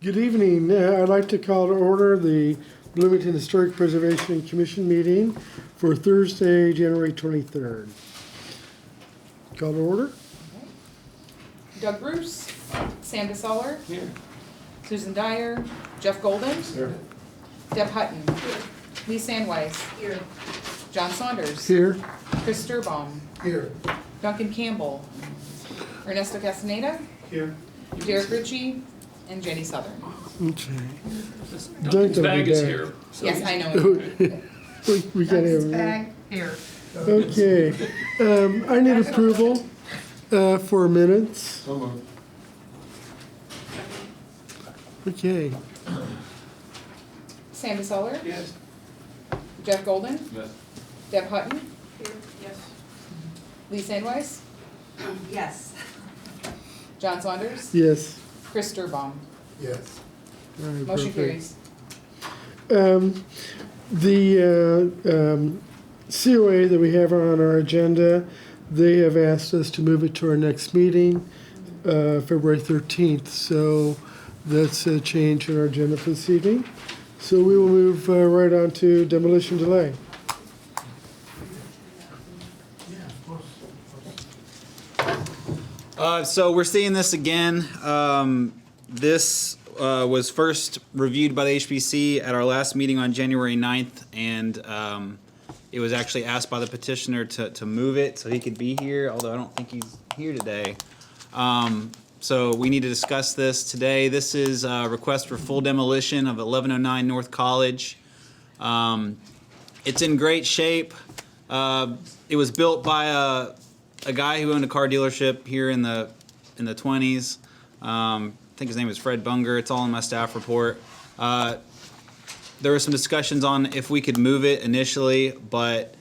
Good evening. I'd like to call to order the Bloomington Historic Preservation Commission meeting for Thursday, January 23rd. Call to order. Doug Bruce, Sam DeSoller, here. Susan Dyer, Jeff Golden, here. Deb Hutton, here. Lee Sandweiss, here. John Saunders, Here. Chris Sturbaum, Here. Duncan Campbell, Ernesto Castaneda, Here. Derek Ritchie, and Jenny Southern. Okay. Duncan's Duncan bag will be is back. here. So Yes, I know. We can't have Bag here. Okay. I need approval for minutes. So moved. Okay. Sam DeSoller, Yes. Jeff Golden, Yes. Deb Hutton, Here, yes. Lee Sandweiss, Yes. John Saunders, Yes. Chris Sturbaum. Yes. All right, Motion perfect. carries. The COA that we have on our agenda, they have asked us to move it to our next meeting, February 13th. So that's a change in our agenda for this evening. So we will move right on to demolition delay. So we're seeing this again. This was first reviewed by the HPC at our last meeting on January 9th, and it was actually asked by the petitioner to move it so he could be here, although I don't think he's here today. So we need to discuss this today. This is a request for full demolition of 1109 North College. It's in great shape. It was built by a guy who owned a car dealership here in the 20s. I think his name was Fred Bunger. It's all in my staff report. There were some discussions on if we could move it initially, but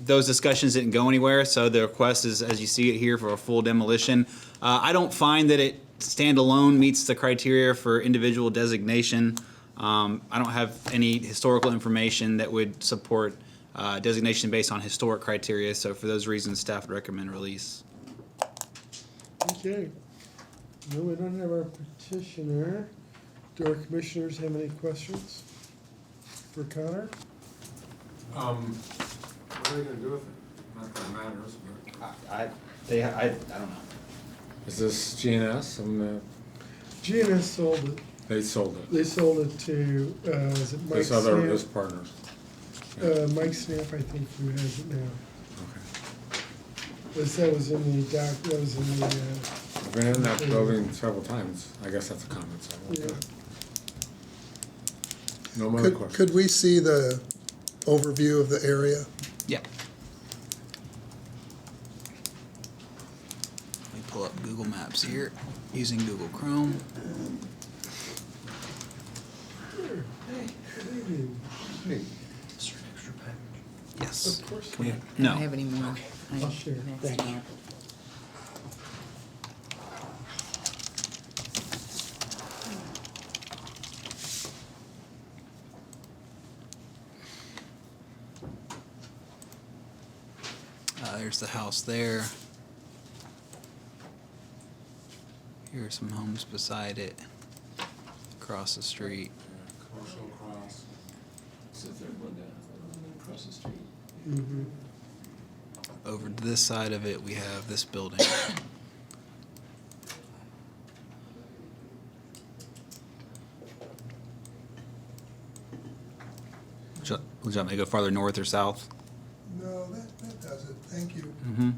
those discussions didn't go anywhere. So the request is, as you see it here, for a full demolition. I don't find that it standalone meets the criteria for individual designation. I don't have any historical information that would support designation based on historic criteria. So for those reasons, staff would recommend release. Okay. No, we don't have our petitioner. Do our commissioners have any questions for Connor? What are they gonna do with it? Not that it matters, but I don't know. is this GNS? GNS sold it. They sold it. They sold it to, is it Mike This other, Snap? this partners. Mike Snap, I think, who has it now. Okay. That was in the doc, that was in the, I've been in that building several times. I guess that's a comment, so I won't do yeah. it. No more questions. Could we see the overview of the area? Yeah. Let me pull up Google Maps here using Google Chrome. Yes. Of course. We- I No. don't have any more. I'll share. Thank you. There's the house there. Here are some homes beside it. Across the street. Commercial cross. It's the third one down, across the street. Mhm. Over to this side of it, we have this building. Would you want me to go farther north or south? No, that does it. Thank you. Mm-hmm.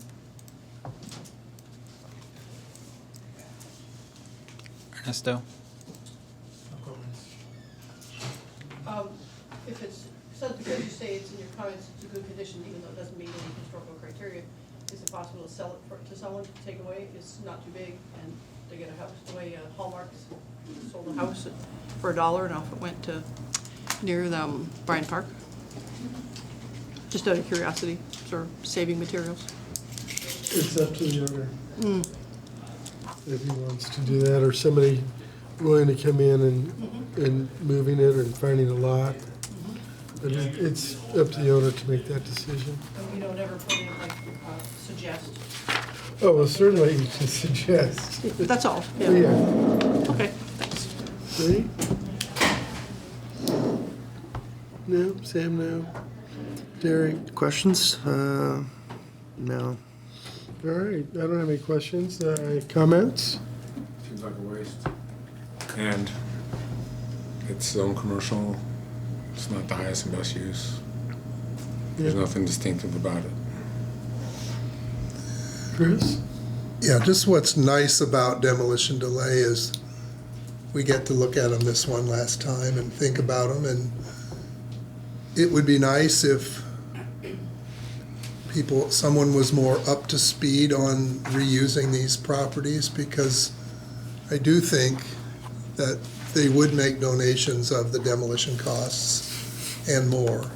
Ernesto? If it's, so because you say it's in your comments, it's a good condition, even though it doesn't meet any historical criteria, is it possible to sell it to someone to take away? It's not too big, and they get a house, the way Hallmark's sold a house for $1, and off it went to near Bryant Park. Just out of curiosity, sort of saving materials. It's up to the owner. If he wants to do that, or somebody willing to come in and moving it and finding a lot. But it's up to the owner to make that decision. And we don't ever put in, like, suggest. Oh, well, certainly you can suggest. That's all, yeah. Yeah. Okay, thanks. Lee? No, Sam, no. Derek? Questions? No. All right, I don't have any questions. Comments? Seems like a waste. And it's zone commercial, it's not the highest and best use. There's Yeah. nothing distinctive about it. Chris? Yeah, just what's nice about Demolition Delay is we get to look at them this one last time and think about them, and it would be nice if someone was more up to speed on reusing these properties, because I do think that they would make donations of the demolition costs and more,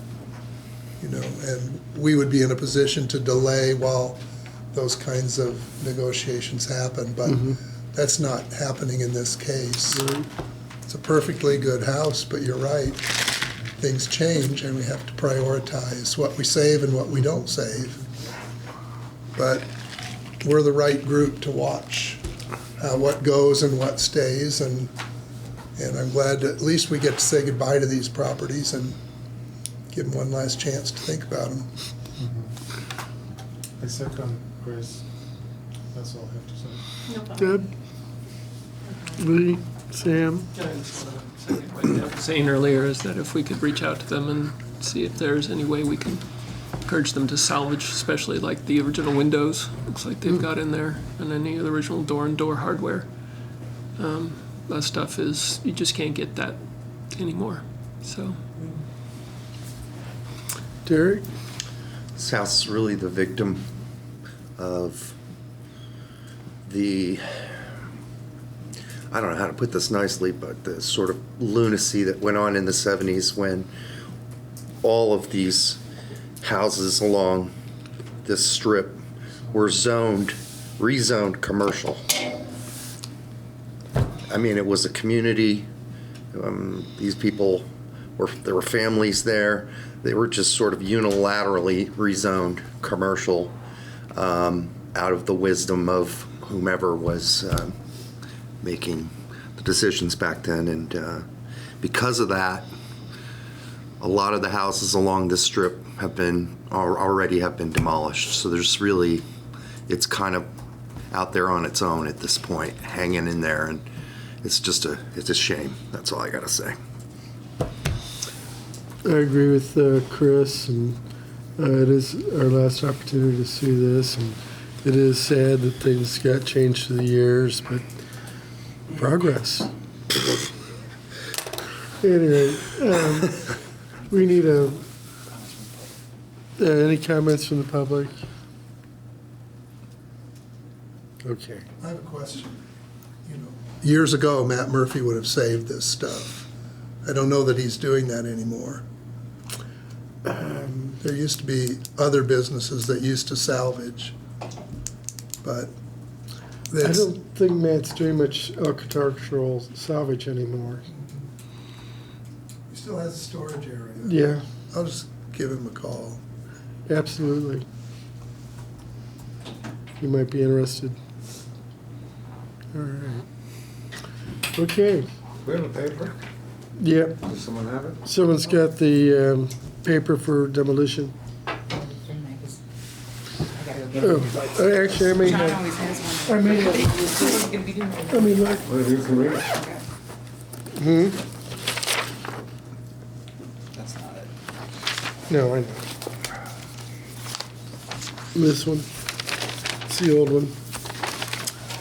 and we would be in a position to delay while those kinds of negotiations happen, but that's not happening in this case. It's a perfectly good house, but you're right, things change and we have to prioritize what we save and what we don't save. But we're the right group to watch what goes and what stays, and I'm glad that at least we get to say goodbye to these properties and give them one last chance to think about them. I second Chris. That's all I have to say. No problem. Deb? Lee? Sam? Yeah, I just want to second what Deb was saying earlier is that if we could reach out to them and see if there's any way we can encourage them to salvage, especially like the original windows, looks like they've got in there, and any of the original door and door hardware. That stuff is, you just can't get that anymore. So, Derek? This house is really the victim of the, I don't know how to put this nicely, but the sort of lunacy that went on in the 70s when all of these houses along this strip were rezoned commercial. I mean, it was a community. These people there were families there. They were just sort of unilaterally rezoned commercial out of the wisdom of whomever was making the decisions back then. And because of that, a lot of the houses along this strip already have been demolished. So there's really, it's kind of out there on its own at this point, hanging in there, and it's a shame. That's all I gotta say. I agree with Chris, and it is our last opportunity to see this, and it is sad that things got changed through the years, but progress. Anyway, we need any comments from the public? Okay. I have a question. Years ago, Matt Murphy would have saved this stuff. I don't know that he's doing that anymore. There used to be other businesses that used to salvage, but I don't think Matt's doing much architectural salvage anymore. he still has a storage area. Yeah, I'll just give him a call. absolutely. You might be interested. All right. Okay. We have a paper? Yep. Does someone have it? Someone's got the paper for demolition. Oh, actually, I may John have. always has one. I may But have. he's gonna be doing it. I mean, like, Well, you can read it. That's not it. no, I know. This one. It's the old one.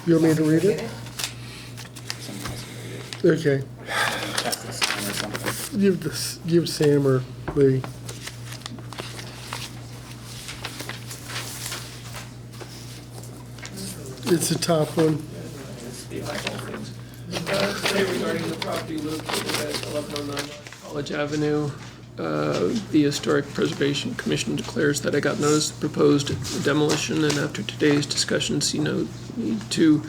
You want me to read it? Someone else can read it. Okay. That's this one or something. Give Sam or Lee. It's the top one. it's the eyeball things. Today regarding the property located at 1109 College Avenue, the Historic Preservation Commission declares that I got notice of proposed demolition, and after today's discussion, see no need to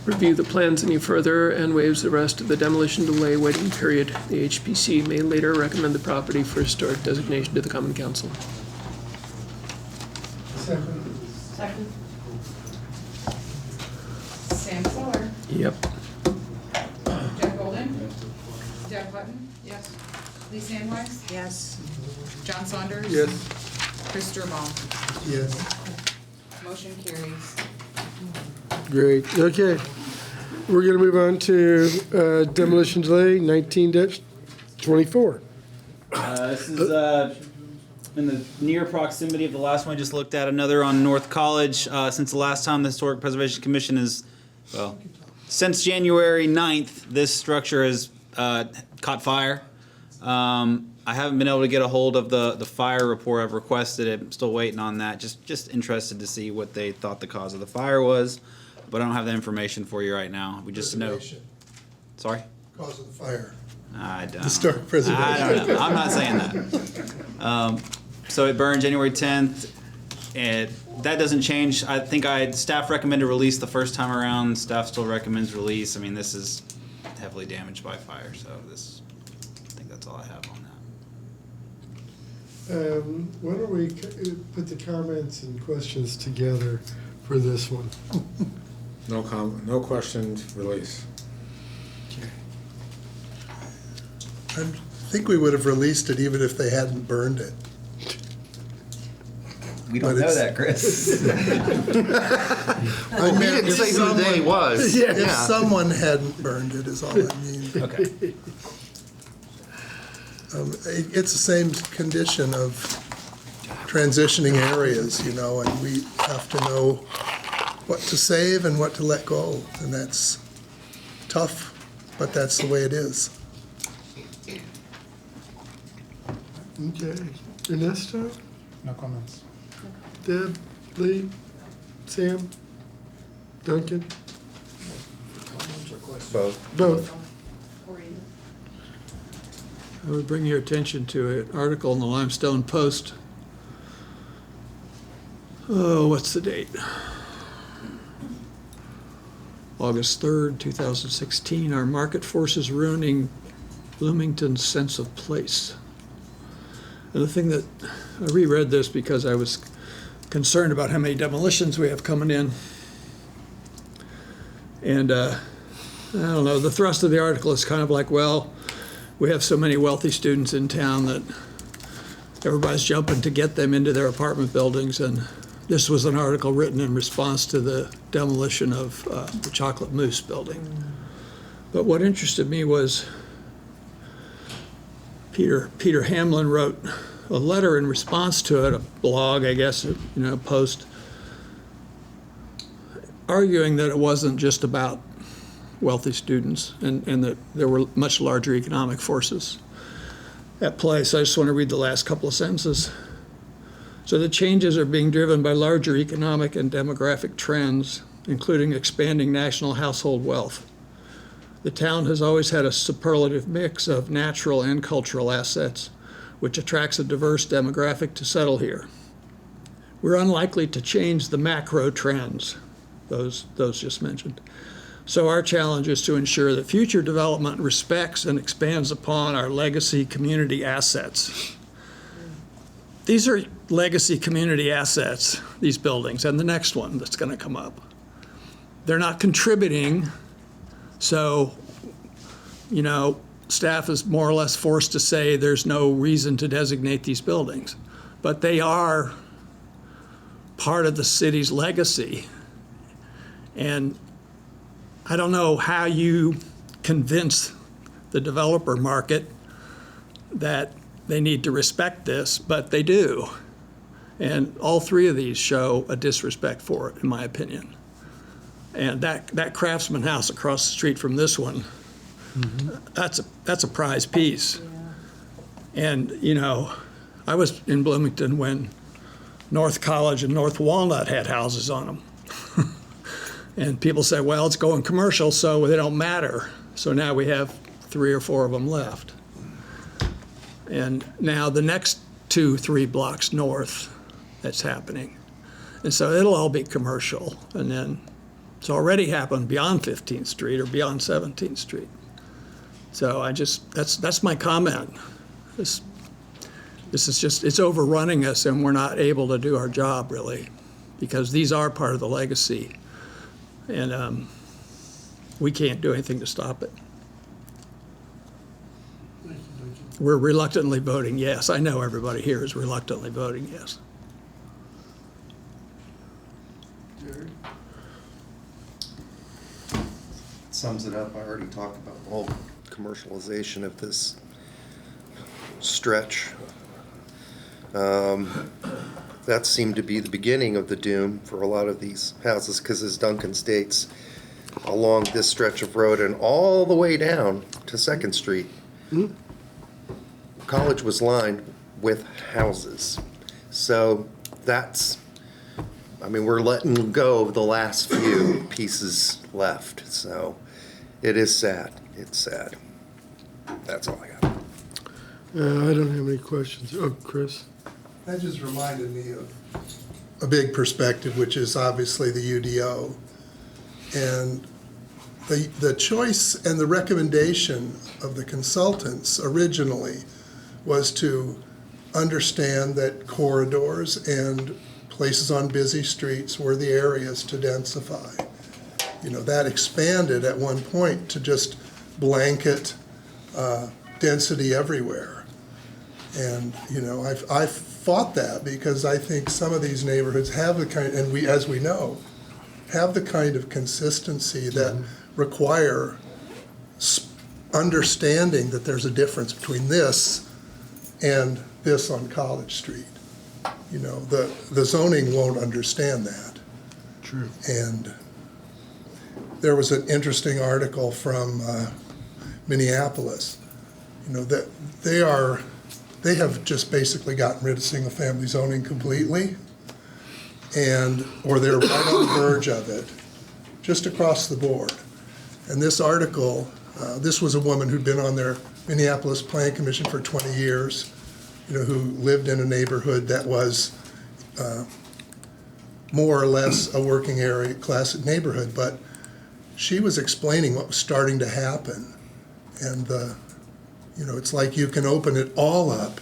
review the plans any further and waives the rest of the demolition delay waiting period. The HPC may later recommend the property for historic designation to the Common Council. Second. Sam Sawyer. Yep. Jeff Golden. Deb Hutton, Yes. Lee Sandweiss, Yes. John Saunders. Yes. Chris Sturbaum. Yes. Motion carries. Great, okay. We're gonna move on to demolition delay 19-24. This is in the near proximity of the last one I just looked at. Another on North College. Since the last time the Historic Preservation Commission is, well, since January 9th, this structure has caught fire. I haven't been able to get a hold of the fire report. I've requested it. I'm still waiting on that. Just interested to see what they thought the cause of the fire was, but I don't have that information for you right now. We just know. Preservation, Sorry? Cause of the fire. I don't. Historic preservation. I don't know. I'm not saying that. So it burned January 10th. And that doesn't change. I think staff recommended release the first time around. Staff still recommends release. I mean, this is heavily damaged by fire, so I think that's all I have on that. Why don't we put the comments and questions together for this one? No questions, release. I think we would have released it even if they hadn't burned it. We don't But know it's- that, Chris. Well, he didn't say who they was. If Yeah. someone hadn't burned it is all I mean. Okay. It's the same condition of transitioning areas, you know, and we have to know what to save and what to let go. And that's tough, but that's the way it is. Okay. Ernesto, No comments. Deb, Lee, Sam, Duncan, Both. both. Or either. I would bring your attention to an article in the Limestone Post. Oh, what's the date? August 3rd, 2016. Our market forces ruining Bloomington's sense of place. And the thing that, I reread this because I was concerned about how many demolitions we have coming in. And I don't know, the thrust of the article is kind of like, well, we have so many wealthy students in town that everybody's jumping to get them into their apartment buildings. And this was an article written in response to the demolition of the Chocolate Mousse building. But what interested me was Peter Hamlin wrote a letter in response to it, a blog, I guess, post, arguing that it wasn't just about wealthy students and that there were much larger economic forces at play. So I just want to read the last couple of sentences. So the changes are being driven by larger economic and demographic trends, including expanding national household wealth. The town has always had a superlative mix of natural and cultural assets, which attracts a diverse demographic to settle here. We're unlikely to change the macro trends, those just mentioned. So our challenge is to ensure that future development respects and expands upon our legacy community assets. These are legacy community assets, these buildings, and the next one that's going to come up. They're not contributing, so, staff is more or less forced to say there's no reason to designate these buildings. But they are part of the city's legacy. And I don't know how you convince the developer market that they need to respect this, but they do. And all three of these show a disrespect for it, in my opinion. And that Craftsman House across the street from this one, that's a prize piece. And, I was in Bloomington when North College and North Walnut had houses on them. And people say, well, it's going commercial, so they don't matter. So now we have 3 or 4 of them left. And now the next 2-3 blocks north, that's happening. And so it'll all be commercial. And then it's already happened beyond 15th Street or beyond 17th Street. So that's my comment. This is just, it's overrunning us and we're not able to do our job really, because these are part of the legacy. And we can't do anything to stop it. We're reluctantly voting yes. I know everybody here is reluctantly voting yes. Sums it up. I already talked about the whole commercialization of this stretch. That seemed to be the beginning of the doom for a lot of these houses, because as Duncan states, along this stretch of road and all the way down to Second Street, College was lined with houses. So that's, I mean, we're letting go of the last few pieces left. So it is sad. It's sad. That's all I got. I don't have any questions. Oh, Chris? That just reminded me of a big perspective, which is obviously the UDO. And the choice and the recommendation of the consultants originally was to understand that corridors and places on busy streets were the areas to densify. You know, that expanded at one point to just blanket density everywhere. And, you know, I've fought that because I think some of these neighborhoods have the kind, and we, as we know, have the kind of consistency that require understanding that there's a difference between this and this on College Street. You know, the zoning won't understand that. True. And there was an interesting article from Minneapolis, you know, that they have just basically gotten rid of single-family zoning completely, or they're right on the verge of it, just across the board. And this article, this was a woman who'd been on their Minneapolis Plan Commission for 20 years, you know, who lived in a neighborhood that was more or less a working area, classic neighborhood, but she was explaining what was starting to happen. And you know, it's like you can open it all up.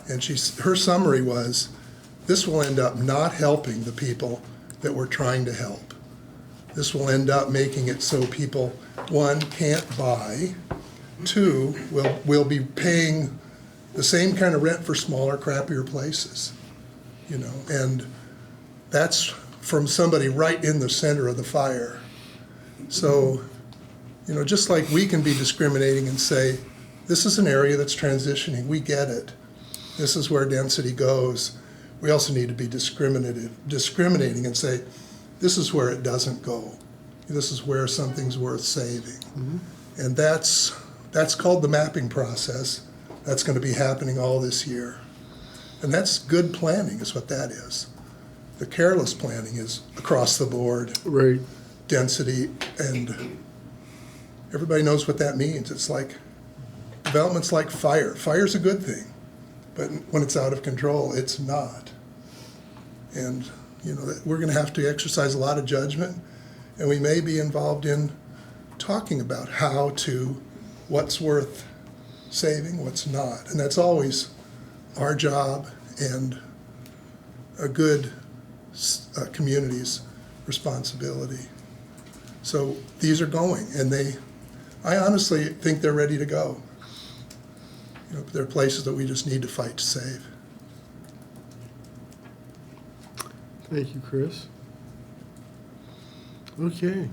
And her summary was, this will end up not helping the people that we're trying to help. This will end up making it so people, one, can't buy, two, will be paying the same kind of rent for smaller, crappier places. You know, and that's from somebody right in the center of the fire. So, you know, just like we can be discriminating and say, this is an area that's transitioning, we get it. This is where density goes. We also need to be discriminating and say, this is where it doesn't go. This is where something's worth saving. And that's called the mapping process. That's going to be happening all this year. And that's good planning is what that is. The careless planning is across the board. Right. Density, and everybody knows what that means. It's like, development's like fire. Fire's a good thing, but when it's out of control, it's not. And, you know, we're going to have to exercise a lot of judgment, and we may be involved in talking about what's worth saving, what's not. And that's always our job and a good community's responsibility. So these are going, and I honestly think they're ready to go. You know, there are places that we just need to fight to save. Thank you, Chris. Okay.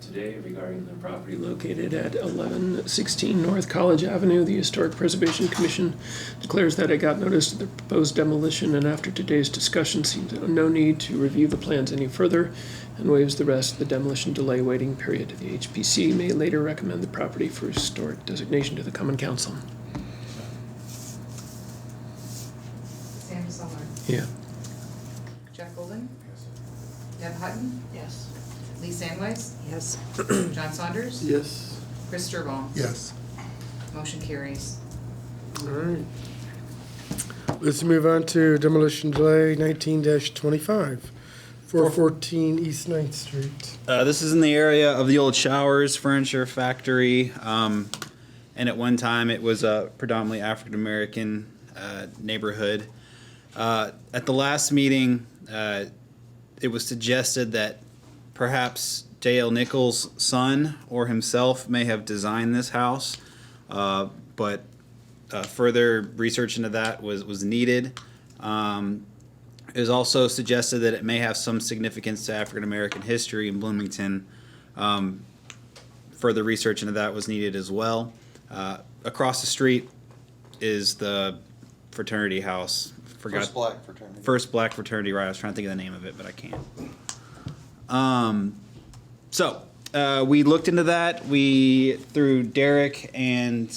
Today, regarding the property located at 1116 North College Avenue, the Historic Preservation Commission declares that it got notice of the proposed demolition, and after today's discussion seems no need to review the plans any further and waives the rest of the demolition delay waiting period. The HPC may later recommend the property for historic designation to the Common Council. Sam Summer, Yeah. Jeff Golden, Deb Hutton, Yes. Lee Sandweiss, Yes. John Saunders, Yes. Chris Sturbaum. Yes. Motion carries. All right. Let's move on to demolition delay 19-25, 414 East 9th Street. This is in the area of the old Showers Furniture Factory, and at one time it was a predominantly African-American neighborhood. At the last meeting, it was suggested that perhaps J.L. Nichols' son or himself may have designed this house, but further research into that was needed. It was also suggested that it may have some significance to African American history in Bloomington. Further research into that was needed as well. Across the street is the fraternity house. First black fraternity. First black fraternity, right? I was trying to think of the name of it, but I can't. So we looked into that. We, through Derek and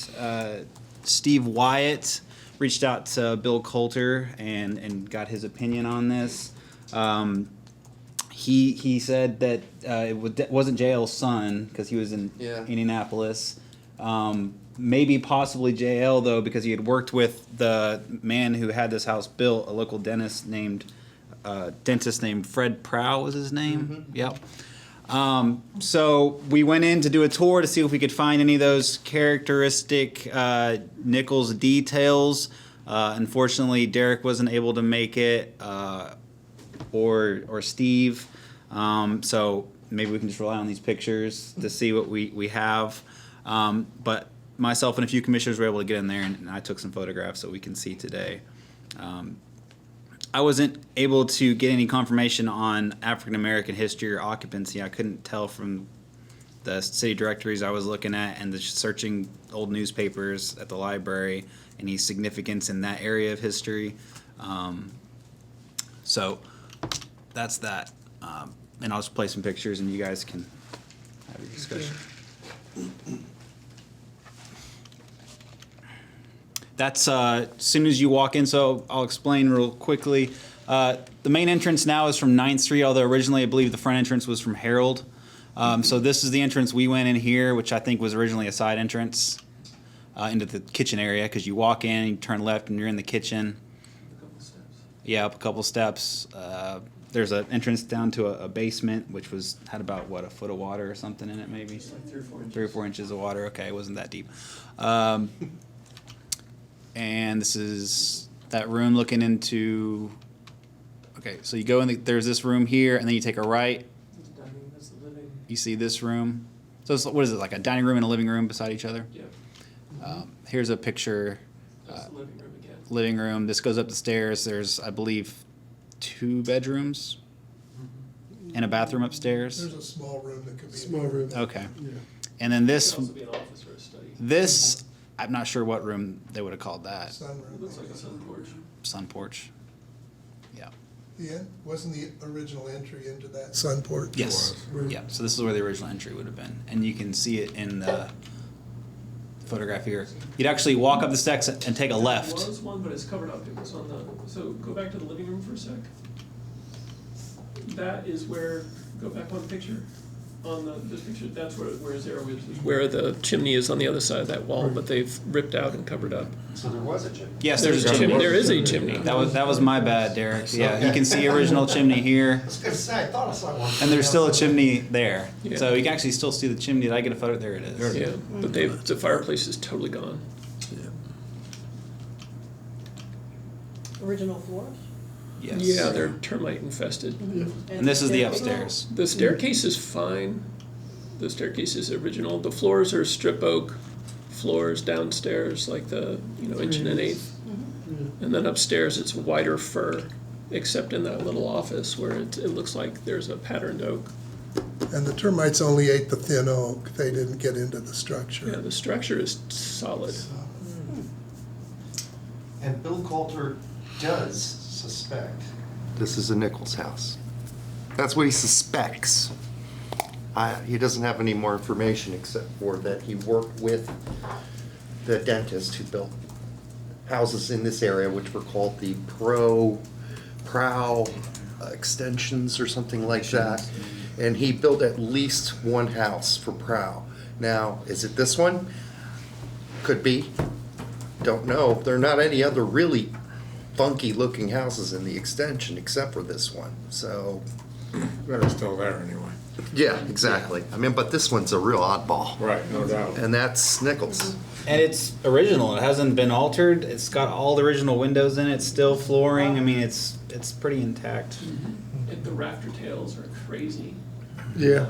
Steve Wyatt, reached out to Bill Coulter and got his opinion on this. He said that it wasn't JL's son because he was in Indianapolis. Maybe possibly JL though, because he had worked with the man who had this house built, a local dentist named Fred Prow was his name. Mm-hmm. Yep. So we went in to do a tour to see if we could find any of those characteristic Nichols details. Unfortunately, Derek wasn't able to make it, or Steve. So maybe we can just rely on these pictures to see what we have. But myself and a few commissioners were able to get in there, and I took some photographs that we can see today. I wasn't able to get any confirmation on African American history or occupancy. I couldn't tell from the city directories I was looking at and just searching old newspapers at the library any significance in that area of history. So that's that. And I'll just play some pictures and you guys can have your discussion. That's as soon as you walk in, so I'll explain real quickly. The main entrance now is from 9th Street, although originally I believe the front entrance was from Herald. So this is the entrance we went in here, which I think was originally a side entrance into the kitchen area, because you walk in, you turn left, and you're in the kitchen. A couple steps. Yeah, up a couple steps. There's an entrance down to a basement, which had about, what, a foot of water or something in it, maybe? It's like 3 or 4 inches. 3 or 4 inches of water. Okay, it wasn't that deep. And this is that room looking into. Okay, so you go in. There's this room here, and then you take a right. That's the dining, that's the living. You see this room. So what is it, like a dining room and a living room beside each other? Yeah. Here's a picture. That's the living room again. Living room. This goes up the stairs. There's, I believe, 2 bedrooms and a bathroom upstairs. There's a small room that could be. Small room. Okay. Yeah. And then It this. could also be an office or a study. This, I'm not sure what room they would have called that. Sunroom. It looks like a sun porch. Sun porch. Yeah. Yeah, wasn't the original entry into that sun porch? Yes. was. Yeah. So this is where the original entry would have been, and you can see it in the photograph here. You'd actually walk up the steps and take a There left. was one, but it's covered up. It was on the. So go back to the living room for a sec. That is where. Go back one picture. On this picture, that's where zero is. Where the chimney is on the other side of that wall, but they've ripped out and covered up. So there was a chimney. Yes, there's a chimney. chimney. There is a chimney. That was my bad, Derek. Yeah, you can see original chimney here, I was gonna say, I thought I saw one. and there's still a chimney there. Yeah. So you can actually still see the chimney. Did I get a photo? There it is. Yeah, but the fireplace is totally gone. Original floors? Yes. Yeah, they're termite infested. And this is the staircase? upstairs. The staircase is fine. The staircase is original. The floors are strip oak floors downstairs, like the 1 1/8 inch. And then upstairs it's wider fir, except in that little office where it looks like there's a patterned oak. And the termites only ate the thin oak. They didn't get into the structure. Yeah, the structure is solid. And Bill Coulter does suspect this is a Nichols house. That's what he suspects. He doesn't have any more information except for that he worked with the dentist who built houses in this area, which were called the Prow extensions or something like that. And he built at least one house for Prow. Now, is it this one? Could be. Don't know. There are not any other really funky looking houses in the extension except for this one. So, That is still there anyway. yeah, exactly. I mean, but this one's a real oddball. Right, no doubt. And that's Nichols. And it's original. It hasn't been altered. It's got all the original windows in it. Still flooring. I mean, it's pretty intact. And the rafter tails are crazy. Yeah.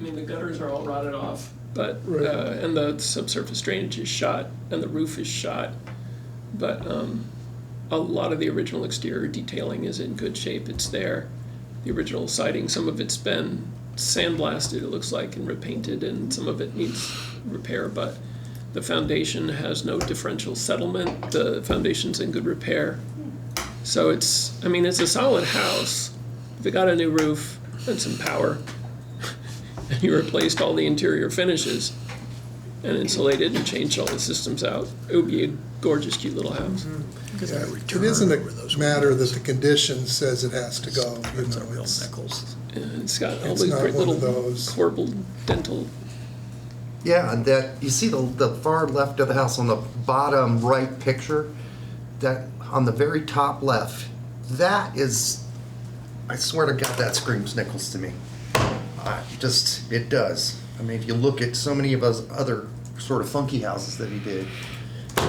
I mean, the gutters are all rotted off, but, Right. and the subsurface drainage is shot, and the roof is shot. But a lot of the original exterior detailing is in good shape. It's there. The original siding, some of it's been sandblasted, it looks like, and repainted, and some of it needs repair, but the foundation has no differential settlement. The foundation's in good repair. So it's a solid house. If it got a new roof and some power, and you replaced all the interior finishes and insulated and changed all the systems out, it would be a gorgeous, cute little house. Yeah, it isn't a matter that the condition says it has to go, you It's a know, real it's, Nichols. And it's got all It's the not great one little of those. corbelled dental. Yeah, and that, you see the far left of the house on the bottom right picture, that on the very top left, that is, I swear to God, that screams Nichols to me. It does. I mean, if you look at so many of those other sort of funky houses that he did,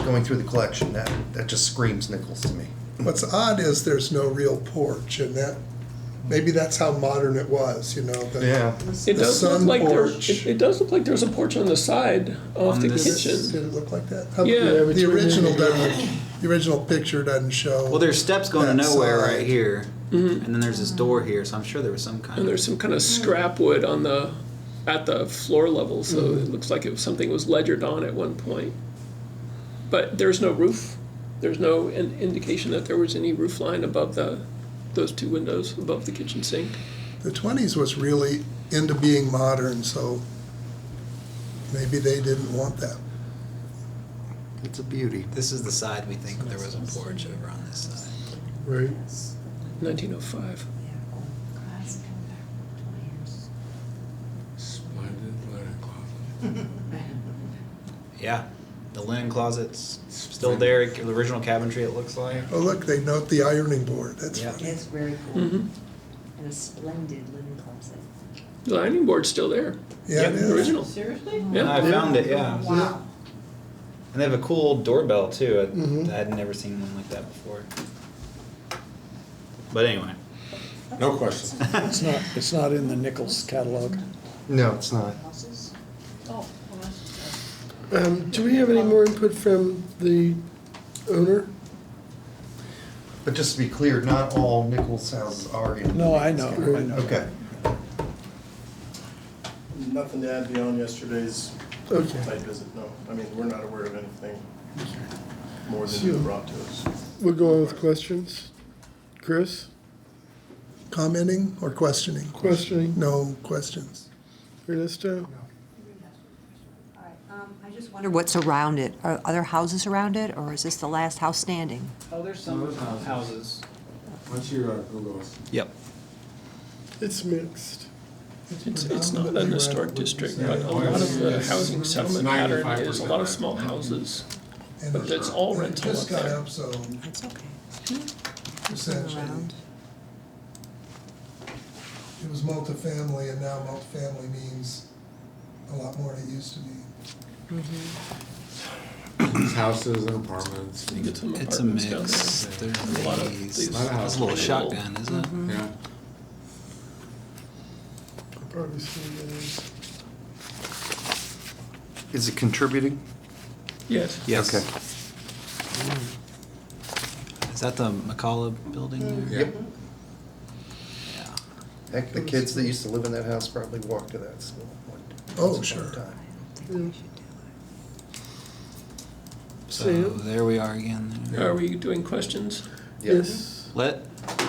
going through the collection, that just screams Nichols to me. what's odd is there's no real porch, and that, maybe that's how modern it was, you know? It The does look sun like porch. it does look like there's a porch on the side off On the this- kitchen. Did it look like that? Yeah. The between original the- doesn't, the original picture doesn't show. Well, there's steps going to that nowhere side. right here, and then there's this door here. So I'm sure there was some kind And of. there's some kind of scrap wood at the floor level, so Mm-hmm. it looks like something was ledgered on at one point. But there's no roof. There's no indication that there was any roof line above those two windows above the kitchen sink. The 20s was really into being modern, so maybe they didn't want that. It's a beauty. This is the side we think there was a porch over on this side. Right. 1905. Splendid linen closet. Yeah, the linen closet's still there. The original cabinetry, it looks like. Oh, look, they note the ironing board, that's Yeah. funny. It's very cool. And a splendid linen closet. The ironing board's still there. Yeah, it Yep. is. Original. Seriously? Yeah. I found it. Yeah. Wow. And they have a cool doorbell too. Mhm. I had never seen one like that before. But anyway, No questions. It's not in the Nichols catalog. No, it's not. Houses? Oh, well, that's, Do we have any more input from the owner? But just to be clear, not all Nichols houses are in. No, I know. Okay. Nothing to add beyond yesterday's Okay. site visit, no. I mean, we're not aware of anything more than Sure. you brought to us. We'll go on with questions. Chris, Commenting or questioning? questioning. No questions. Ernesto? All right, I just wonder what's around it. Are other houses around it, or is this the last house standing? oh, there's some houses. Once you Google us. Yep. It's mixed. It's not an historic district, but a lot of the housing settlement pattern is a lot of small houses. And But it's all it rental just up got there. up, so That's okay. essentially, Around. it was multifamily, and now multifamily means a lot more than it used to mean. These houses and apartments. You get some It's a apartments down mix. there. There's A lot of these. these- That's a little shotgun, isn't it? Yeah. I've probably seen those. Is it contributing? Yes. Yes. Okay. Is that the McCullough building there? Yep. Yeah. Heck, the kids that used to live in that house probably walked to that school. Oh, once upon a sure. time. I don't think we should do it. So Sam? there we are again. There. Are we doing questions? Yeah. Yes.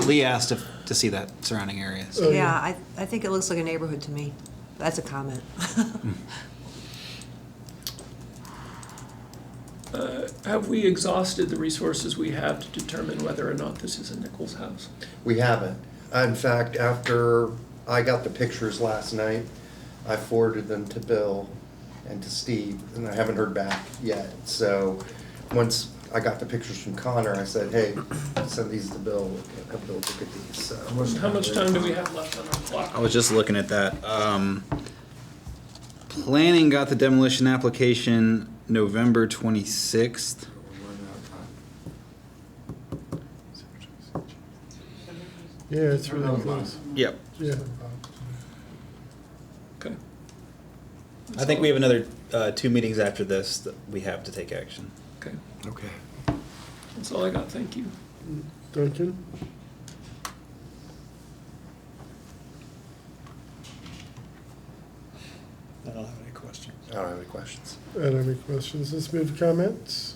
Lee asked to see that surrounding area. So Oh, Yeah, I think it looks like a neighborhood to me. That's a comment. Have we exhausted the resources we have to determine whether or not this is a Nichols house? We haven't. In fact, after I got the pictures last night, I forwarded them to Bill and to Steve, and I haven't heard back yet. So once I got the pictures from Connor, I said, hey, send these to Bill, have Bill look at these, so. How much time do we have left on our clock? I was just looking at that. Planning got the demolition application November 26th. Yeah, it's really close. Yep. Yeah. Okay. I think we have another 2 meetings after this that we have to take action. Okay, Okay. that's all I got, thank you. Duncan? I don't have any questions. I don't have any questions. I don't have any questions. Let's move to comments.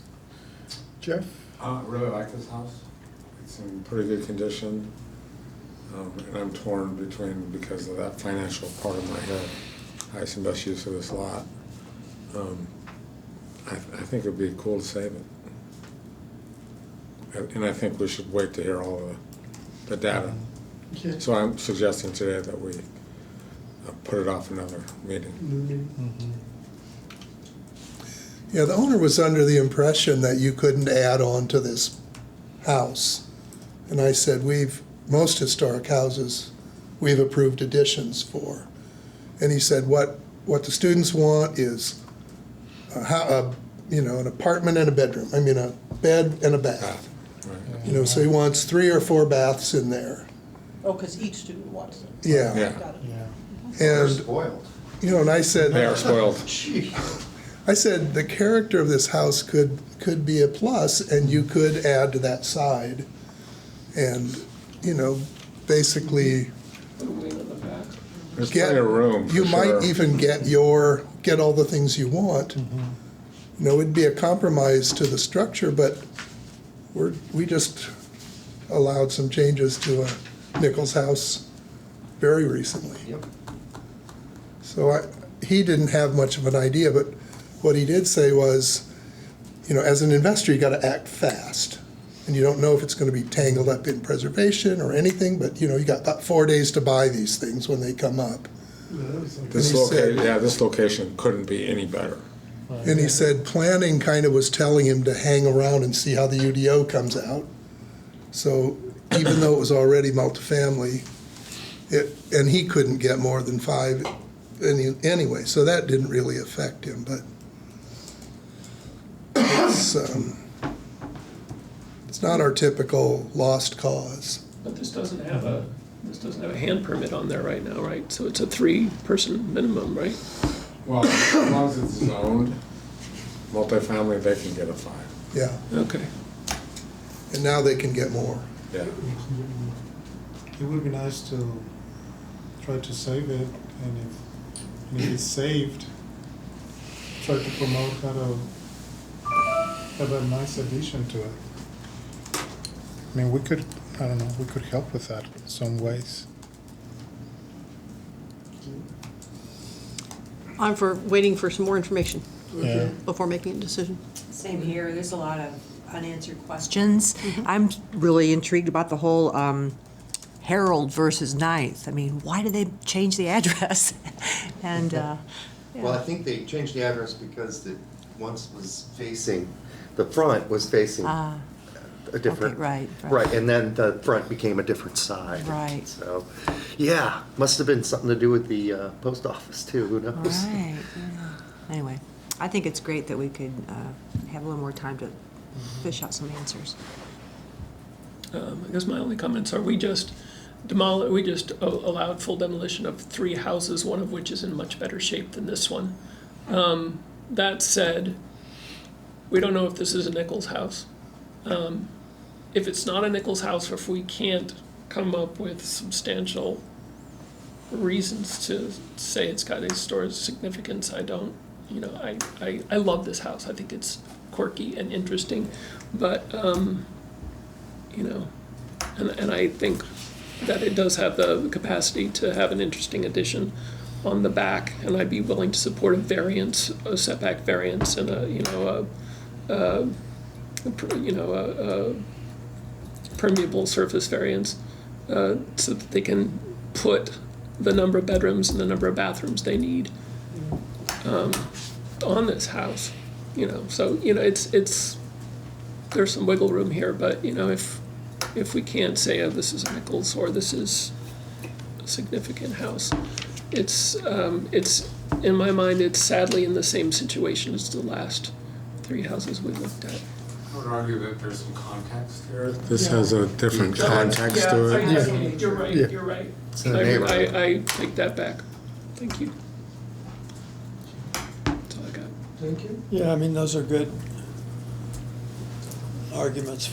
Jeff? I really like this house. It's in pretty good condition. And I'm torn between, because of that financial part of my head, highest and best use of this lot. I think it'd be cool to save it. And I think we should wait to hear all the data. Okay. So I'm suggesting today that we put it off another meeting. Yeah, the owner was under the impression that you couldn't add on to this house. And I said, most historic houses, we've approved additions for. And he said, what the students want is an apartment and a bedroom. I mean, a bed and a bath. Right. So he wants 3 or 4 baths in there. Oh, because each student wants it. Yeah. Yeah. Got it. Yeah. And, Spoiled. and I said, They are spoiled. I said, the character of this house could be a plus, and you could add to that side. And, basically Put a wing on the back. There's get, plenty of room, for you might sure. even get all the things you want. It'd be a compromise to the structure, but we just allowed some changes to a Nichols House very recently. Yep. So he didn't have much of an idea, but what he did say was, as an investor, you gotta act fast. And you don't know if it's gonna be tangled up in preservation or anything, but you got about 4 days to buy these things when they come up. This And he said- this location couldn't be any better. And he said planning kind of was telling him to hang around and see how the UDO comes out. So even though it was already multifamily, and he couldn't get more than 5 anyway, so that didn't really affect him, but it's not our typical lost cause. But this doesn't have a hand permit on there right now, right? So it's a 3-person minimum, right? Well, as long as it's zoned multifamily, they can get a 5. Yeah, Okay. and now they can get more. Yeah. It would be nice to try to save it, and if it's saved, try to promote how to have a nice addition to it. I mean, we could help with that in some ways. I'm for waiting for some more information Yeah. before making a decision. Same here, there's a lot of unanswered questions. I'm really intrigued about the whole Herald versus Ninth. I mean, why did they change the address? And, Well, I think they changed the address because the front was facing a different. okay, right. Right, and then the front became a different side. Right. So, yeah, must have been something to do with the post office too, who knows? Right, yeah. Anyway, I think it's great that we could have a little more time to fish out some answers. I guess my only comments are we just allowed full demolition of 3 houses, one of which is in much better shape than this one. That said, we don't know if this is a Nichols house. If it's not a Nichols house, or if we can't come up with substantial reasons to say it's got historic significance, I don't, I love this house. I think it's quirky and interesting, but, and I think that it does have the capacity to have an interesting addition on the back, and I'd be willing to support a variance, a setback variance, and a permeable surface variance, so that they can put the number of bedrooms and the number of bathrooms they need on this house. So it's there's some wiggle room here, but if we can't say, oh, this is a Nichols or this is a significant house, it's in my mind, it's sadly in the same situation as the last 3 houses we looked at. I would argue that there's some context here. This has a different context to it. You're right, Yeah. you're right. a neighborhood. I take that back. Thank you. Thank you. Yeah, I mean, those are good arguments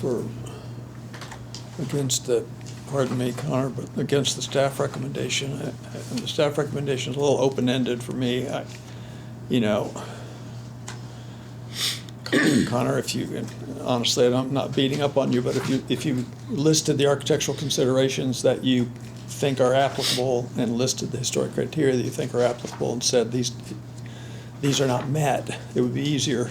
against the, pardon me, Connor, but against the staff recommendation. The staff recommendation is a little open-ended for me. Connor, if you, honestly, I'm not beating up on you, but if you listed the architectural considerations that you think are applicable and listed the historic criteria that you think are applicable and said these are not met, it would be easier.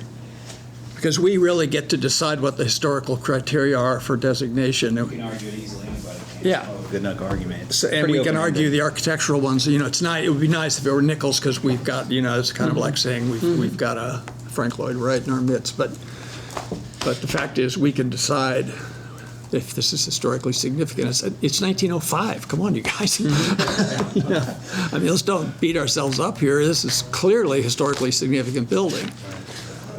Because we really get to decide what the historical criteria are for designation. You can argue it easily, anybody can. Yeah. Oh, good enough argument. It's So, and pretty we can open-ended. argue the architectural ones. It's nice. It would be nice if it were Nichols because we've got, it's kind of like saying we've got a Frank Lloyd Wright in our midst. But the fact is, we can decide if this is historically significant. It's 1905. Come on, you guys. I mean, let's don't beat ourselves up here. This is clearly a historically significant building.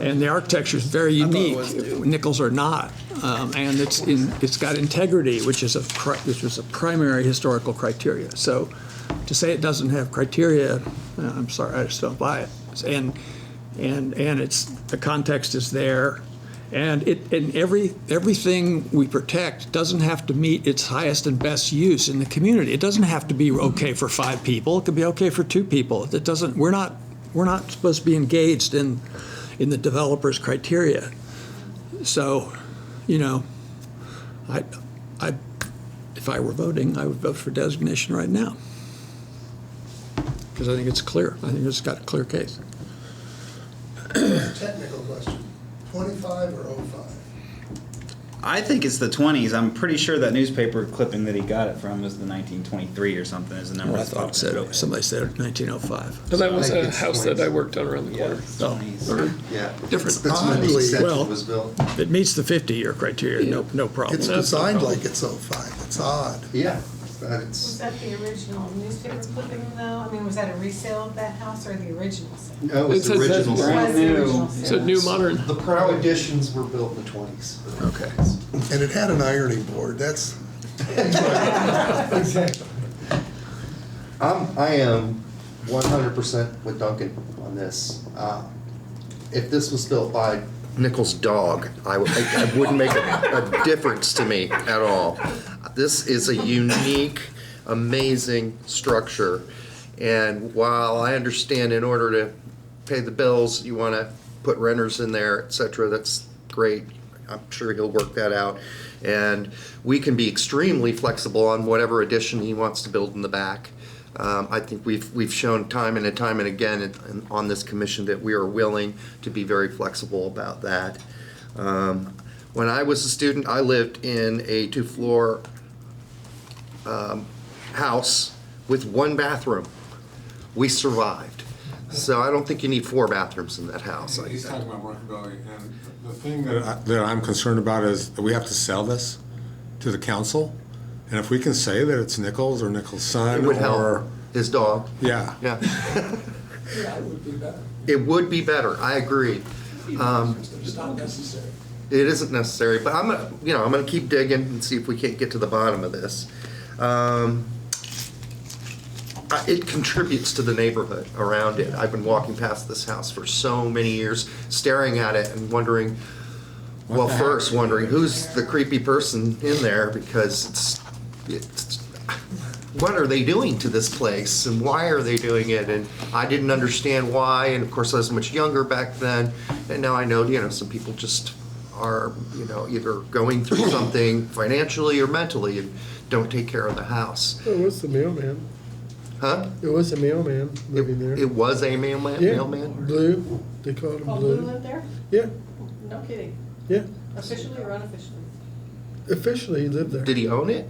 And the architecture is very unique. Nichols are not, and it's got integrity, which is a primary historical criteria. So, to say it doesn't have criteria, I'm sorry, I just don't buy it. And it's the context is there, and everything we protect doesn't have to meet its highest and best use in the community. It doesn't have to be okay for 5 people. It could be okay for 2 people. It doesn't. We're not supposed to be engaged in the developer's criteria. So, if I were voting, I would vote for designation right now. Because I think it's clear. I think it's got a clear case. Technical question, 25 or 05? I think it's the 20s. I'm pretty sure that newspaper clipping that he got it from was the 1923 or something. Is the number? Well, I thought somebody said 1905. And that was I think a it's house that I worked on around the corner. Oh, 20s. Yeah. Different. That's when the extension Well- was built. it meets the 50-year criteria. No problem. It's designed like it's 05, it's odd. Yeah. Was It's, that the original newspaper clipping though? I mean, was that a resale of that house or the original sale? no, it's It says that's original. brand Was the new. original It's a sale? new modern. The Prow editions were built in the 20s. Okay. And it had an ironing board, that's, Exactly. I am 100% with Duncan on this. If this was built by Nichols' dog, I wouldn't make a difference to me at all. This is a unique, amazing structure. And while I understand in order to pay the bills, you want to put renters in there, et cetera, that's great. I'm sure he'll work that out. And we can be extremely flexible on whatever addition he wants to build in the back. I think we've shown time and again on this commission that we are willing to be very flexible about that. When I was a student, I lived in a 2-floor house with 1 bathroom. We survived. So I don't think you need 4 bathrooms in that house. He's talking about marketability, and the thing that I'm concerned about is that we have to sell this to the council, and if we can say that it's Nichols or Nichols' son, It would help. or, His dog. yeah. Yeah. Yeah, it would be better. It would be better. I agree. It's not necessary. It isn't necessary, but I'm gonna keep digging and see if we can't get to the bottom of this. It contributes to the neighborhood around it. I've been walking past this house for so many years, staring at it and wondering, wondering who's the creepy person in there, because it's what are they doing to this place and why are they doing it? And I didn't understand why, and of course I was much younger back then, and now I know, some people just are, either going through something financially or mentally and don't take care of the house. It was the mailman. Huh? It was a mailman living there. It was a mailman? Yeah, Mailman? Blue, they called him Oh, Blue Blue. lived there? Yeah, No kidding. yeah. Officially or unofficially? Officially, he lived there. Did he own it?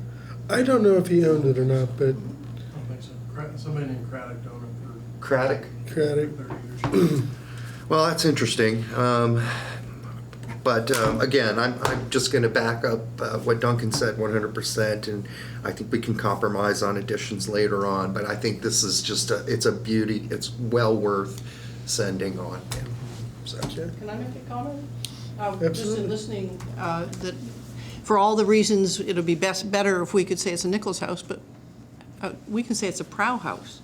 I don't know if he owned it or not, but I don't think so. Somebody named Craddock owned it Craddock? Craddock. for 30 years. Well, that's interesting. But again, I'm just going to back up what Duncan said 100%, and I think we can compromise on additions later on. But I think this is just it's a beauty. It's well worth sending on. So. Okay. Can I make a comment? Just Absolutely. in listening, that for all the reasons, it'll be better if we could say it's a Nichols house, but we can say it's a Prow house.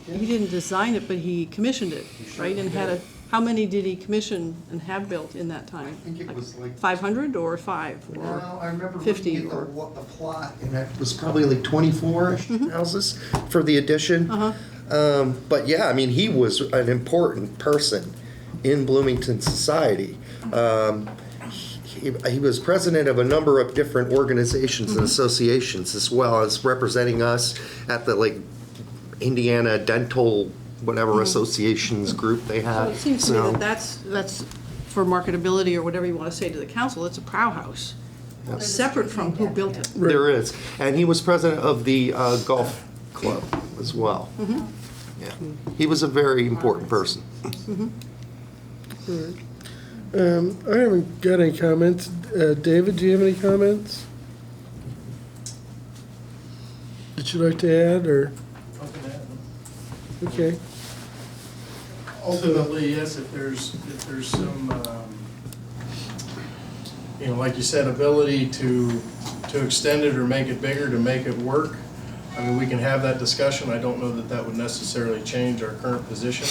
He didn't design it, but he commissioned it, right, and had a How many did he commission and have built in that time? I think it was like 500 or 5? Or No, I remember 50 looking at or- the plot, and it was probably like 24-ish houses for the addition. But yeah, I mean, he was an important person in Bloomington society. He was president of a number of different organizations and associations, as well as representing us at the like Indiana Dental whatever associations group they So have. it seems to me that that's for marketability or whatever you want to say to the council, it's a prow house, separate from who built it. There is, and he was president of the golf club as well. Yeah, he was a very important person. I haven't got any comments. David, do you have any comments that you'd like to add, or? Okay. Ultimately, yes, if there's some, like you said, ability to extend it or make it bigger, to make it work, I mean, we can have that discussion. I don't know that that would necessarily change our current position.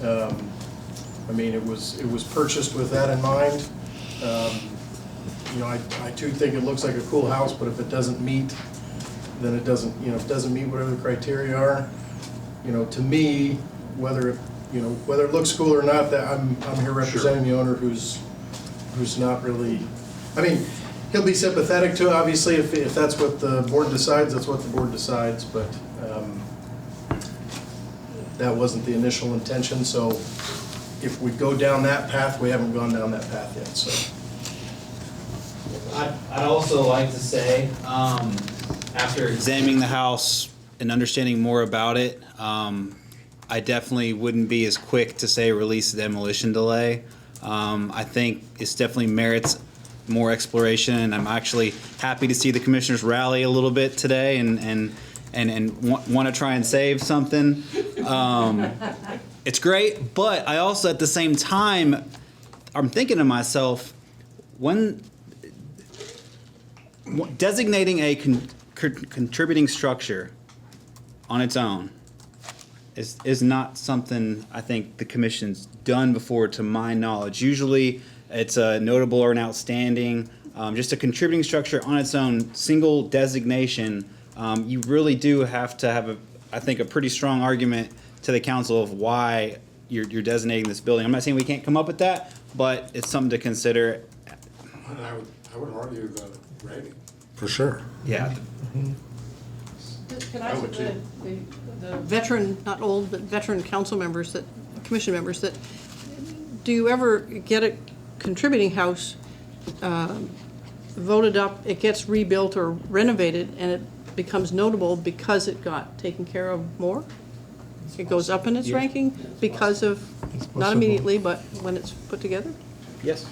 I mean, it was purchased with that in mind. I too think it looks like a cool house, but if it doesn't meet, then it doesn't, if it doesn't meet whatever the criteria are, to me, whether it looks cool or not, that I'm here representing the owner who's not really, I mean, he'll be sympathetic to it, obviously, if that's what the board decides, that's what the board decides, but that wasn't the initial intention, so if we go down that path, we haven't gone down that path yet, so. I'd also like to say, after examining the house and understanding more about it, I definitely wouldn't be as quick to say release the demolition delay. I think it's definitely merits more exploration, and I'm actually happy to see the commissioners rally a little bit today and want to try and save something. It's great, but I also at the same time, I'm thinking to myself, when designating a contributing structure on its own is not something I think the commission's done before, to my knowledge. Usually it's a notable or an outstanding, just a contributing structure on its own, single designation. You really do have to have, I think, a pretty strong argument to the council of why you're designating this building. I'm not saying we can't come up with that, but it's something to consider. And I would argue the rating. For sure. Yeah. Can I ask the veteran, not old, but veteran council members, commission members, do you ever get a contributing house voted up, it gets rebuilt or renovated, and it becomes notable because it got taken care of more? It goes up in its ranking because of, not immediately, but when it's put together? Yes.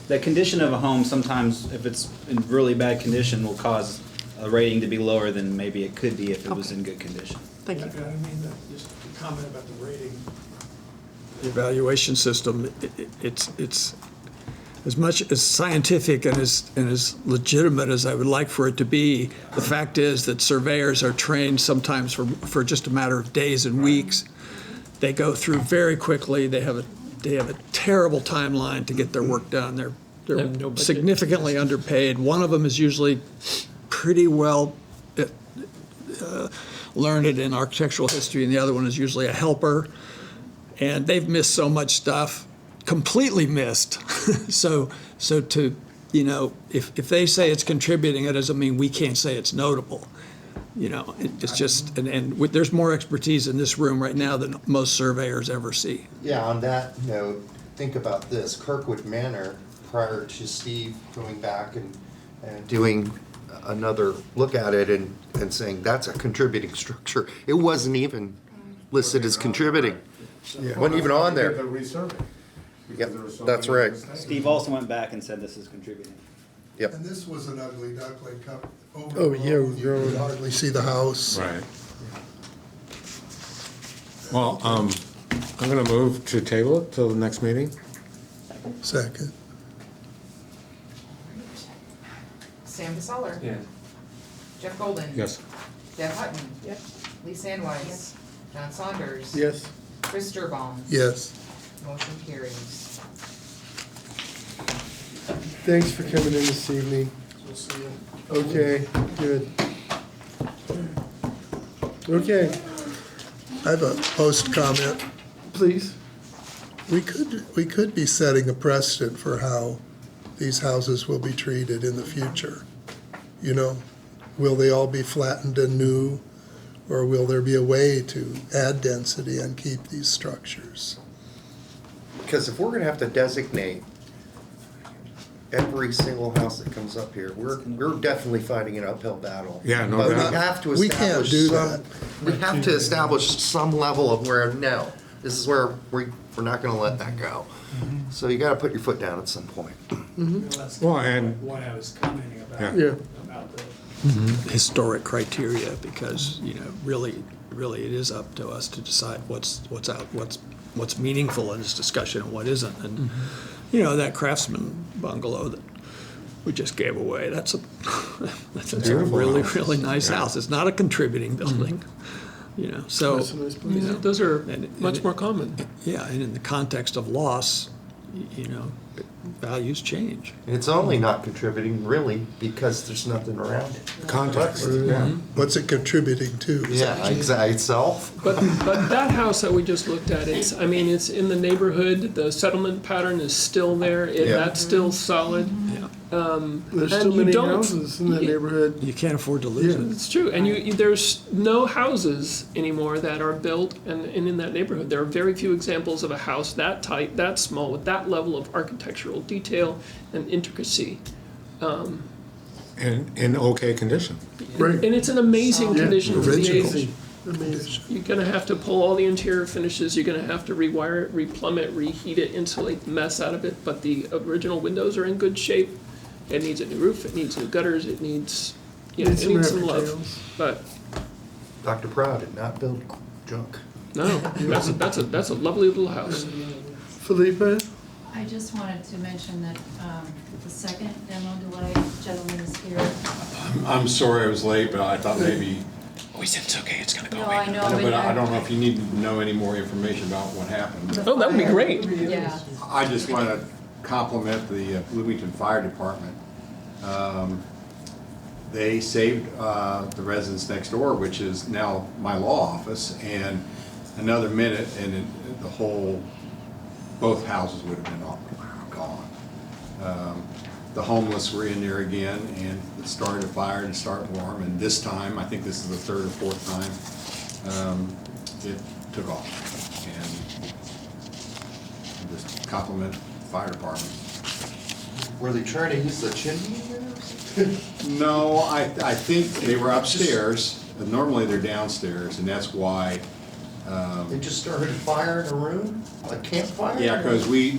The condition of a home sometimes, if it's in really bad condition, will cause a rating to be lower than maybe it could be if it was in good condition. Thank you. I mean, just a comment about the rating. The evaluation system, it's as much as scientific and as legitimate as I would like for it to be. The fact is that surveyors are trained sometimes for just a matter of days and weeks. They go through very quickly. They have a terrible timeline to get their work done. They're significantly underpaid. One of them is usually pretty well learned in architectural history, and the other one is usually a helper. And they've missed so much stuff, completely missed. so to, if they say it's contributing, it doesn't mean we can't say it's notable. It's just, and there's more expertise in this room right now than most surveyors ever see. Yeah, on that note, think about this. Kirkwood Manor, prior to Steve going back and doing another look at it and saying that's a contributing structure, it wasn't even listed as contributing. Yeah. Wasn't even on there. The resurvey. Yep, that's right. Steve also went back and said this is contributing. Yep. And this was an ugly duckling cup. Oh, yeah, You could hardly see the house. Right. Well, I'm gonna move to table it till the next meeting. Second. Sam DeSoler. Yeah. Jeff Golden. Yes. Deb Hutton. Lee Sandweiss. John Saunders. Yes. Chris Durbaum. Yes. Motion carries. Thanks for coming in this evening. We'll see you. Okay, good. Okay, I have a post comment. please. We could be setting a precedent for how these houses will be treated in the future. You know, will they all be flattened and new, or will there be a way to add density and keep these structures? Because if we're gonna have to designate every single house that comes up here, we're definitely fighting an uphill battle. Yeah, no But we doubt. have to We can't establish do some, that. we have to establish some level of where, no, this is where we're not gonna let that go. So you gotta put your foot down at some point. Well, and, What I was commenting yeah. Yeah, about the historic criteria, because, you know, really it is up to us to decide what's meaningful in this discussion and what isn't. And, you know, that Craftsman bungalow that we just gave away, that's a Beautiful really, house. really nice Yeah. house. It's not a contributing building, you know, so. that's a nice place. you know, Those are and- much and- more common. Yeah, and in the context of loss, you know, values change. And it's only not contributing really because there's nothing around it. Context, yeah. What's it contributing to? Yeah, exactly, itself. But that house that we just looked at, it's in the neighborhood, the settlement pattern is still there, Yeah. that's still solid. Yeah. There's And still you many don't- houses in that neighborhood. You can't afford to lose Yeah. it. It's true, and there's no houses anymore that are built and in that neighborhood. There are very few examples of a house that tight, that small, with that level of architectural detail and intricacy. And in okay condition. Right. And it's an amazing Yeah, condition for the original. age. Amazing. You're gonna have to pull all the interior finishes, you're gonna have to rewire it, replumb it, reheat it, insulate the mess out of it, but the original windows are in good shape. It needs a new roof, it needs new gutters, it needs, it Needs needs some some love. details. But, Dr. Proud did not build junk. no, that's a lovely little house. Felipe? I just wanted to mention that the second demo delay gentleman is here. I'm sorry I was late, but I thought maybe, We said it's okay, it's gonna go No, I know. but I don't know if you need to know any more information about what happened. Oh, that would be great. Yeah. I just want to compliment the Bloomington Fire Department. They saved the residents next door, which is now my law office, and another minute and both houses would have been all gone. The homeless were in there again, and it started a fire and started warm, and this time, I think this is the third or fourth time, it took off. And just compliment the fire department. Were they trying to use the chimney here or something? No, I think they were upstairs. Normally they're downstairs, and that's why. They just started a fire in a room, a campfire? Yeah, because we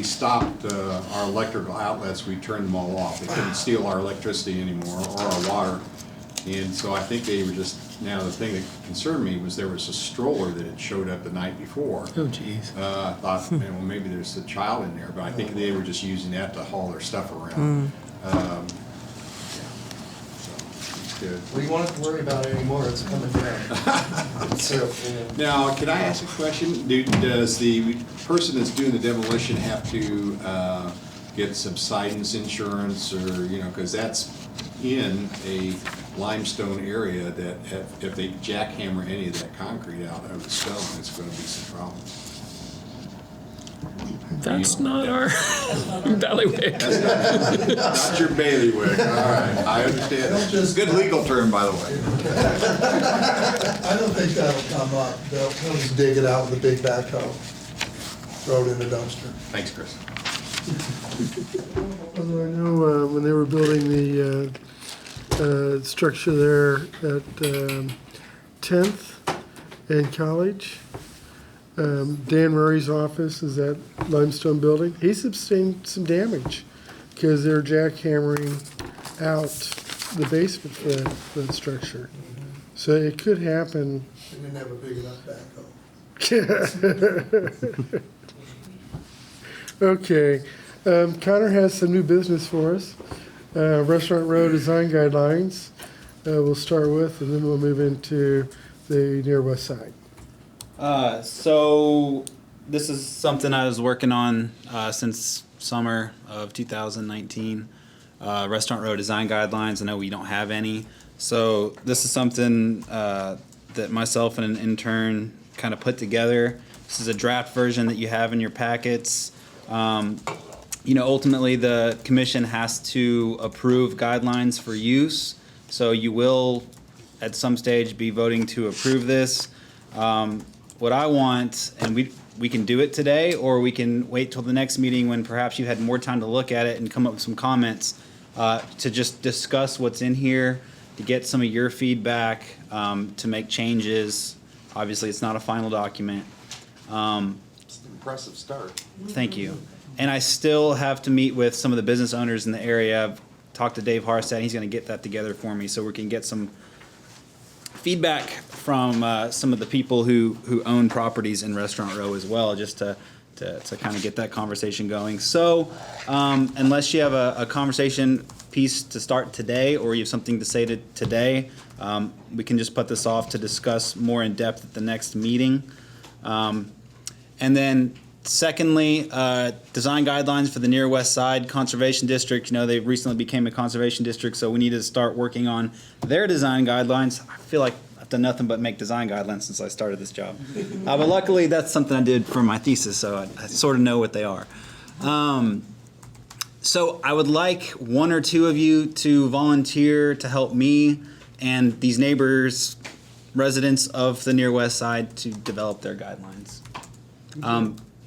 stopped our electrical outlets. We turned them all off. They couldn't steal our electricity anymore or our water, and so I think they were just. Now the thing that concerned me was there was a stroller that had showed up the night before. Oh, geez. I thought, well, maybe there's a child in there, but I think they were just using that to haul their stuff around. Yeah. So it's good. We won't have to worry about it anymore, it's coming down. So, Now, can I ask a question? Does the person that's doing the demolition have to get subsidence insurance, or, because that's in a limestone area that if they jackhammer any of that concrete out of the stone, it's going to be some problems. That's not our bailiwick. That's not your bailiwick, all right, I understand. Good legal term, by the way. I don't think that'll come up. They'll just dig it out with a big backhoe, throw it in a dumpster. Thanks, Chris. Although I know when they were building the structure there at 10th and College, Dan Murray's office is that limestone building. He sustained some damage because they're jackhammering out the basement for that structure. So it could happen. They didn't have a big enough backhoe. Okay, Connor has some new business for us. Restaurant Row Design Guidelines, we'll start with, and then we'll move into the near west side. So this is something I was working on since summer of 2019. Restaurant Row design guidelines. I know we don't have any. So this is something that myself and an intern kind of put together. This is a draft version that you have in your packets. Ultimately the commission has to approve guidelines for use. So you will at some stage be voting to approve this. What I want, and we can do it today, or we can wait till the next meeting when perhaps you had more time to look at it and come up with some comments, to just discuss what's in here, to get some of your feedback, to make changes. Obviously, it's not a final document. It's an impressive start. Thank you. And I still have to meet with some of the business owners in the area. I've talked to Dave Harstad. He's going to get that together for me so we can get some feedback from some of the people who own properties in Restaurant Row as well, just to kind of get that conversation going. So unless you have a conversation piece to start today, or you have something to say today, we can just put this off to discuss more in depth at the next meeting. And then secondly, design guidelines for the Near West Side Conservation District. They recently became a conservation district, so we need to start working on their design guidelines. I feel like I've done nothing but make design guidelines since I started this job. But luckily, that's something I did for my thesis, so I sort of know what they are. So I would like one or two of you to volunteer to help me and these neighbors, residents of the Near West Side, to develop their guidelines.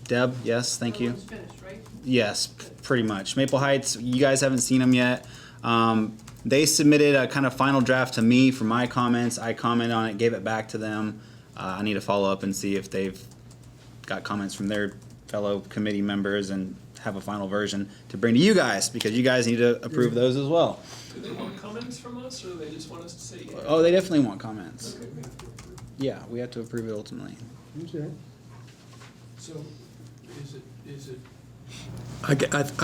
Deb, yes, thank you. Everyone's finished, right? Yes, pretty much. Maple Heights, you guys haven't seen them yet. They submitted a kind of final draft to me for my comments. I commented on it, gave it back to them. I need to follow up and see if they've got comments from their fellow committee members and have a final version to bring to you guys, because you guys need to approve those as well. Do they want comments from us, or they just want us to say yeah? Oh, they definitely want comments. Okay, we have to approve. Yeah, we have to approve it ultimately. Okay. So, is it?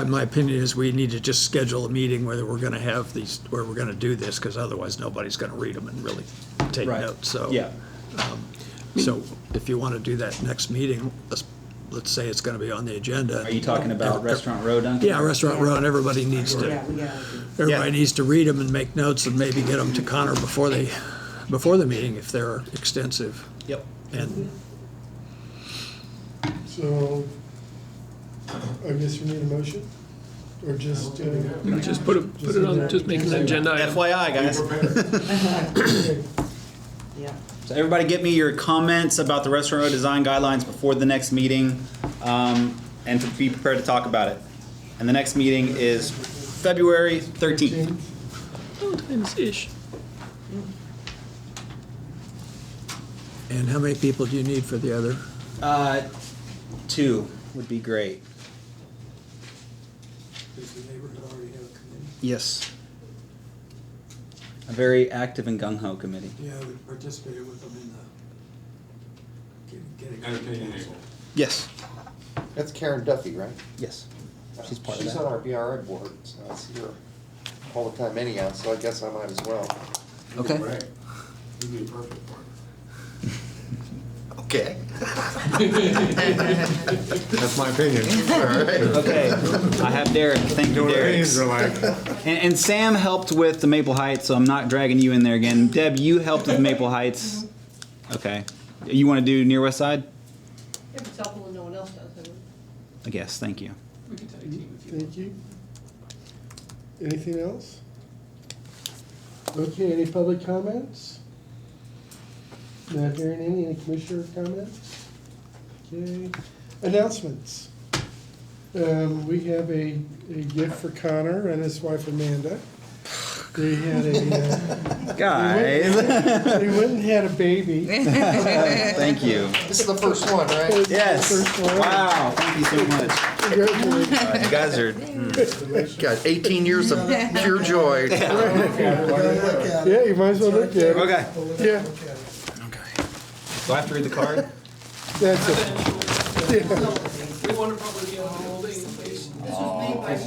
My opinion is we need to just schedule a meeting where we're gonna have these, where we're gonna do this, because otherwise nobody's gonna read them and really take Right. notes, so. Yeah. So if you wanna do that next meeting, let's say it's gonna be on the agenda. Are you talking about Restaurant Row, Duncan? Yeah, Restaurant Row, and everybody needs to read them and make notes and maybe get them to Connor before the meeting if they're extensive. Yep. And So, I guess we need a motion, or just, Just put it on, just make an agenda item. FYI, guys. Okay. So everybody get me your comments about the Restaurant Row design guidelines before the next meeting, and to be prepared to talk about it. And the next meeting is February 13th. Valentine's-ish. And how many people do you need for the other? 2 would be great. Does the neighborhood already have a committee? Yes. A very active and gung-ho committee. Yeah, we participated with them in the Entertaining Eagle. Yes. That's Karen Duffy, right? Yes. She's part of She's that. on our BRI board, so I see her all the time anyhow, so I guess I might as well. Okay. Right. You'd be perfect for it. Okay. That's my opinion. Okay. I have Derek. Thank you, Derek. Opinions are like, And Sam helped with the Maple Heights, so I'm not dragging you in there again. Deb, you helped with Maple Heights. Okay. You want to do Near West Side? If it's helpful and no one else does, I would. I guess. Thank you. We can tag team with you. Thank you. Anything else? Okay, any public comments? Not hearing any commissioner comments? Okay, announcements. We have a gift for Connor and his wife Amanda. They had a, Guys. they went and had a baby. Thank you. This is the first one, right? Yes. First one. Wow. Thank you so much. Congratulations. You guys are. Got 18 years of pure joy. Yeah, you might as well look at it. Okay. Yeah, Do I have to read the card? that's it. Yeah. We want to probably be on holding in case.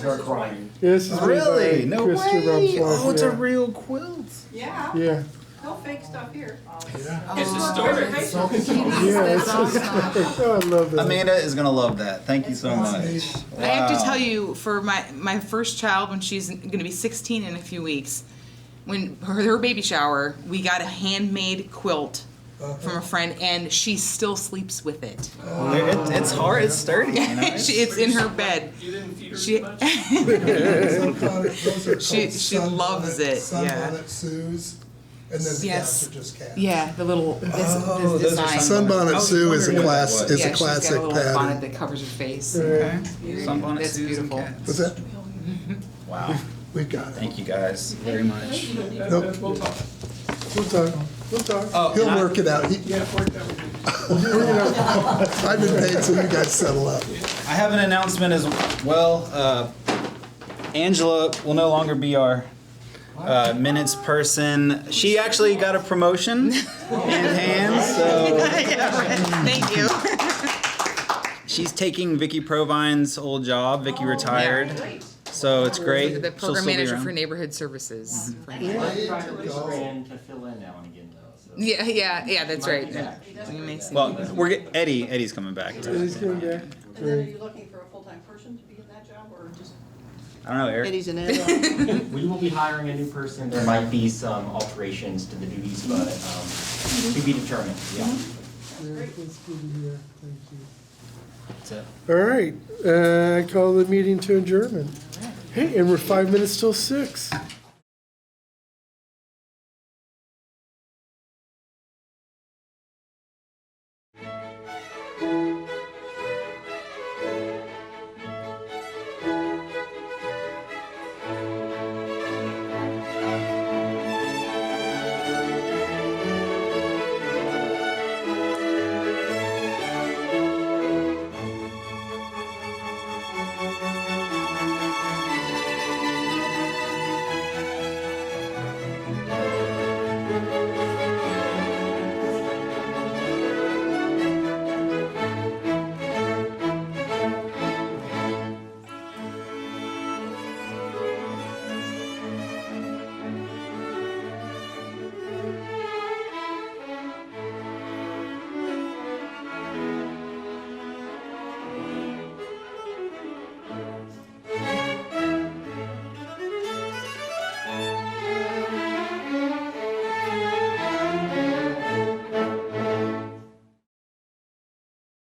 start crying. This is made by Really? No Christopher way. Rumslow, Oh, it's a yeah. real quilt. Yeah. Yeah, No fake stuff here. It's historic. Yeah, it's just, oh, I love that. Amanda is gonna love that. Thank you so much. I have to Wow. tell you, for my first child, when she's gonna be 16 in a few weeks, when her baby shower, we got a handmade quilt from a friend, and she still sleeps with it. It's hard. It's sturdy. You know? It's in her bed. You didn't feed her She, too much? Those are She called loves it, yeah. Sunbonnet Sue's, and then the Yes. cats are just cats. yeah, the little Oh, those are design. Sunbonnet Sue is a wondering what class, that was. is a Yeah, classic she's got a little bonnet pattern. that covers her face. Okay. Sunbonnet That's Susan beautiful. cats. What's that? Wow. We got it. Thank you guys very much. Nope. We'll talk. We'll talk, we'll talk. Oh, He'll and I- work it out. Yeah, work that with I've been paid, so you guys settle up. I have an announcement as well. Angela will no longer be our minutes person. She actually got a promotion in hand, so Thank you. she's taking Vicky Provine's old job. Vicky retired, so it's great. The She'll program still be manager around. for neighborhood services. To fill in now and again though, so. Yeah, that's Might right. be back. We may see. Well, Eddie's coming back too. He's coming back. And then are you looking for a full-time person to be in that job, or just? I don't know, Eric. Eddie's an Ed. We will be hiring a new person. There might be some alterations to the duties, but to be determined, yeah. That's good to hear. Thank you. That's it. All right, I call the meeting to adjournment. Hey, and we're 5 minutes till 6.